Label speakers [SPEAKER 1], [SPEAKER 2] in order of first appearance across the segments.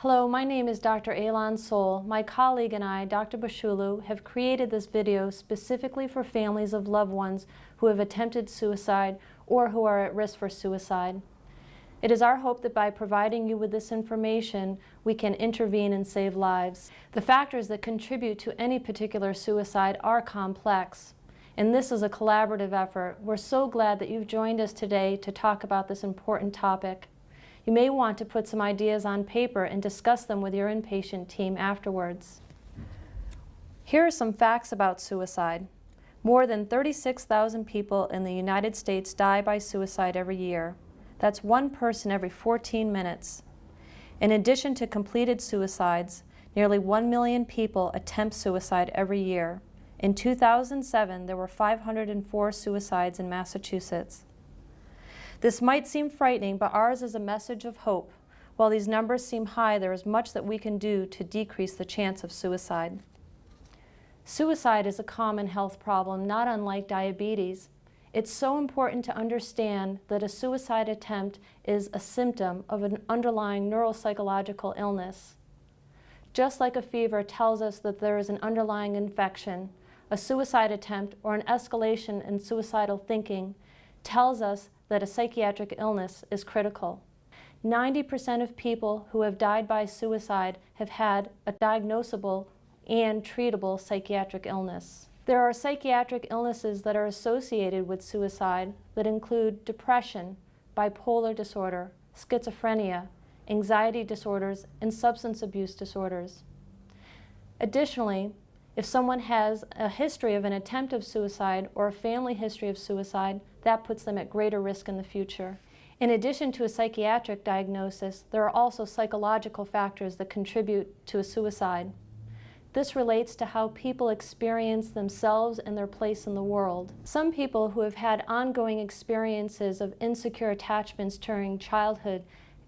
[SPEAKER 1] Hello, my name is Dr. Aillon-Sohl. My colleague and I, Dr. Bashulu, have created this video specifically for families of loved ones who have attempted suicide or who are at risk for suicide. It is our hope that by providing you with this information, we can intervene and save lives. The factors that contribute to any particular suicide are complex, and this is a collaborative effort. We're so glad that you've joined us today to talk about this important topic. You may want to put some ideas on paper and discuss them with your inpatient team afterwards. Here are some facts about suicide. More than 36,000 people in the United States die by suicide every year. That's one person every 14 minutes. In addition to completed suicides, nearly 1 million people attempt suicide every year. In 2007, there were 504 suicides in Massachusetts. This might seem frightening, but ours is a message of hope. While these numbers seem high, there is much that we can do to decrease the chance of suicide. Suicide is a common health problem, not unlike diabetes. It's so important to understand that a suicide attempt is a symptom of an underlying neuropsychological illness. Just like a fever tells us that there is an underlying infection, a suicide attempt or an escalation in suicidal thinking tells us that a psychiatric illness is critical. 90% of people who have died by suicide have had a diagnosable and treatable psychiatric illness. There are psychiatric illnesses that are associated with suicide that include depression, bipolar disorder, schizophrenia, anxiety disorders, and substance abuse disorders. Additionally, if someone has a history of an attempt of suicide or a family history of suicide, that puts them at greater risk in the future. In addition to a psychiatric diagnosis, there are also psychological factors that contribute to a suicide. This relates to how people experience themselves and their place in the world. Some people who have had ongoing experiences of insecure attachments during childhood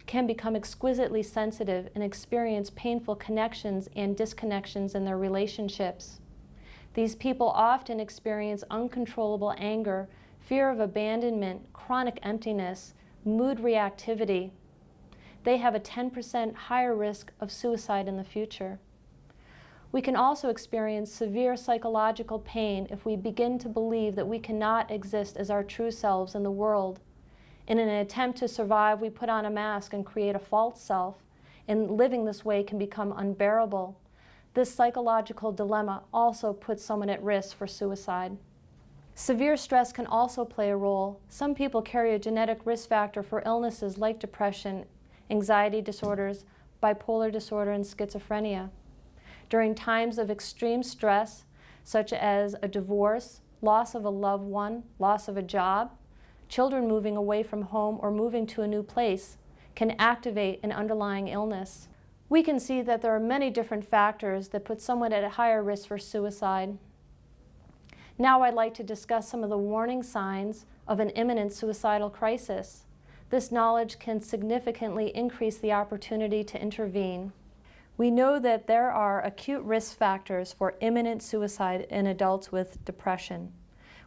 [SPEAKER 1] can become exquisitely sensitive and experience painful connections and disconnections in their relationships. These people often experience uncontrollable anger, fear of abandonment, chronic emptiness, mood reactivity. They have a 10% higher risk of suicide in the future. We can also experience severe psychological pain if we begin to believe that we cannot exist as our true selves in the world. In an attempt to survive, we put on a mask and create a false self, and living this way can become unbearable. This psychological dilemma also puts someone at risk for suicide. Severe stress can also play a role. Some people carry a genetic risk factor for illnesses like depression, anxiety disorders, bipolar disorder, and schizophrenia. During times of extreme stress, such as a divorce, loss of a loved one, loss of a job, children moving away from home or moving to a new place can activate an underlying illness. We can see that there are many different factors that put someone at a higher risk for suicide. Now I'd like to discuss some of the warning signs of an imminent suicidal crisis. This knowledge can significantly increase the opportunity to intervene. We know that there are acute risk factors for imminent suicide in adults with depression.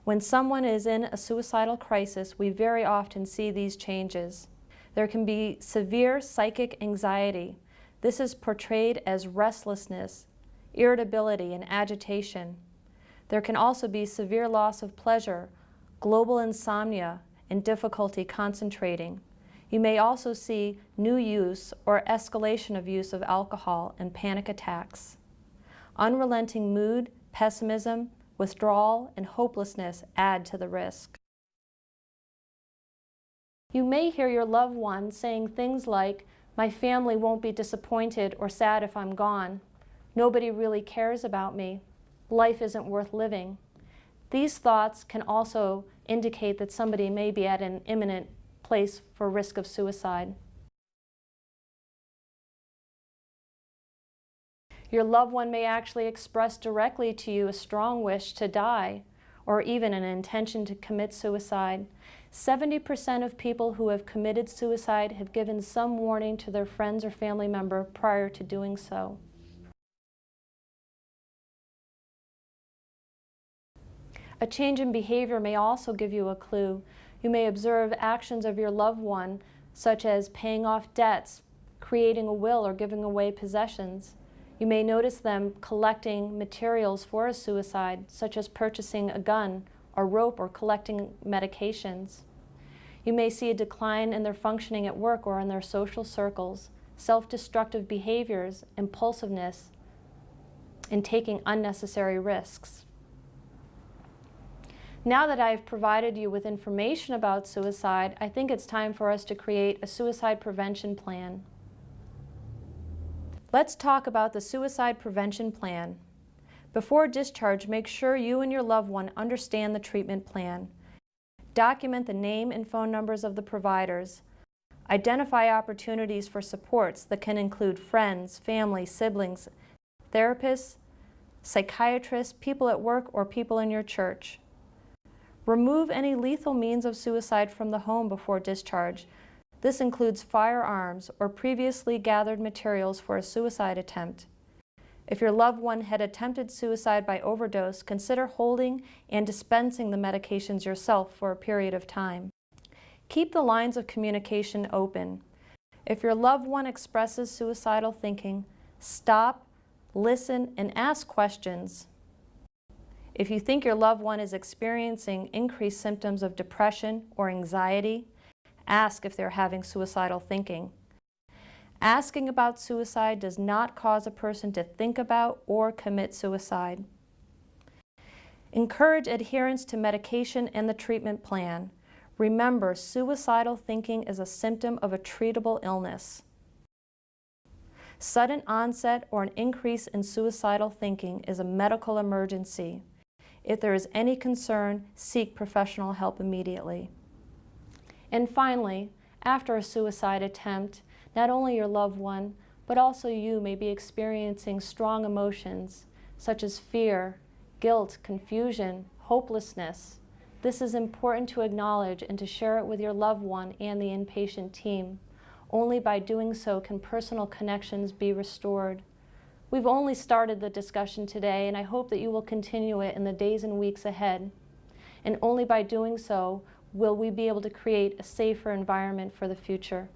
[SPEAKER 1] When someone is in a suicidal crisis, we very often see these changes. There can be severe psychic anxiety. This is portrayed as restlessness, irritability, and agitation. There can also be severe loss of pleasure, global insomnia, and difficulty concentrating. You may also see new use or escalation of use of alcohol and panic attacks. Unrelenting mood, pessimism, withdrawal, and hopelessness add to the risk. You may hear your loved one saying things like, "My family won't be disappointed or sad if I'm gone. Nobody really cares about me. Life isn't worth living." These thoughts can also indicate that somebody may be at an imminent place for risk of suicide. Your loved one may actually express directly to you a strong wish to die, or even an intention to commit suicide. 70% of people who have committed suicide have given some warning to their friends or family member prior to doing so. A change in behavior may also give you a clue. You may observe actions of your loved one, such as paying off debts, creating a will or giving away possessions. You may notice them collecting materials for a suicide, such as purchasing a gun or rope or collecting medications. You may see a decline in their functioning at work or in their social circles, self-destructive behaviors, impulsiveness, and taking unnecessary risks. Now that I've provided you with information about suicide, I think it's time for us to create a suicide prevention plan. Let's talk about the suicide prevention plan. Before discharge, make sure you and your loved one understand the treatment plan. Document the name and phone numbers of the providers. Identify opportunities for supports that can include friends, family, siblings, therapists, psychiatrists, people at work, or people in your church. Remove any lethal means of suicide from the home before discharge. This includes firearms or previously gathered materials for a suicide attempt. If your loved one had attempted suicide by overdose, consider holding and dispensing the medications yourself for a period of time. Keep the lines of communication open. If your loved one expresses suicidal thinking, stop, listen, and ask questions. If you think your loved one is experiencing increased symptoms of depression or anxiety, ask if they're having suicidal thinking. Asking about suicide does not cause a person to think about or commit suicide. Encourage adherence to medication and the treatment plan. Remember, suicidal thinking is a symptom of a treatable illness. Sudden onset or an increase in suicidal thinking is a medical emergency. If there is any concern, seek professional help immediately. And finally, after a suicide attempt, not only your loved one, but also you may be experiencing strong emotions such as fear, guilt, confusion, hopelessness. This is important to acknowledge and to share it with your loved one and the inpatient team. Only by doing so can personal connections be restored. We've only started the discussion today, and I hope that you will continue it in the days and weeks ahead. And only by doing so will we be able to create a safer environment for the future.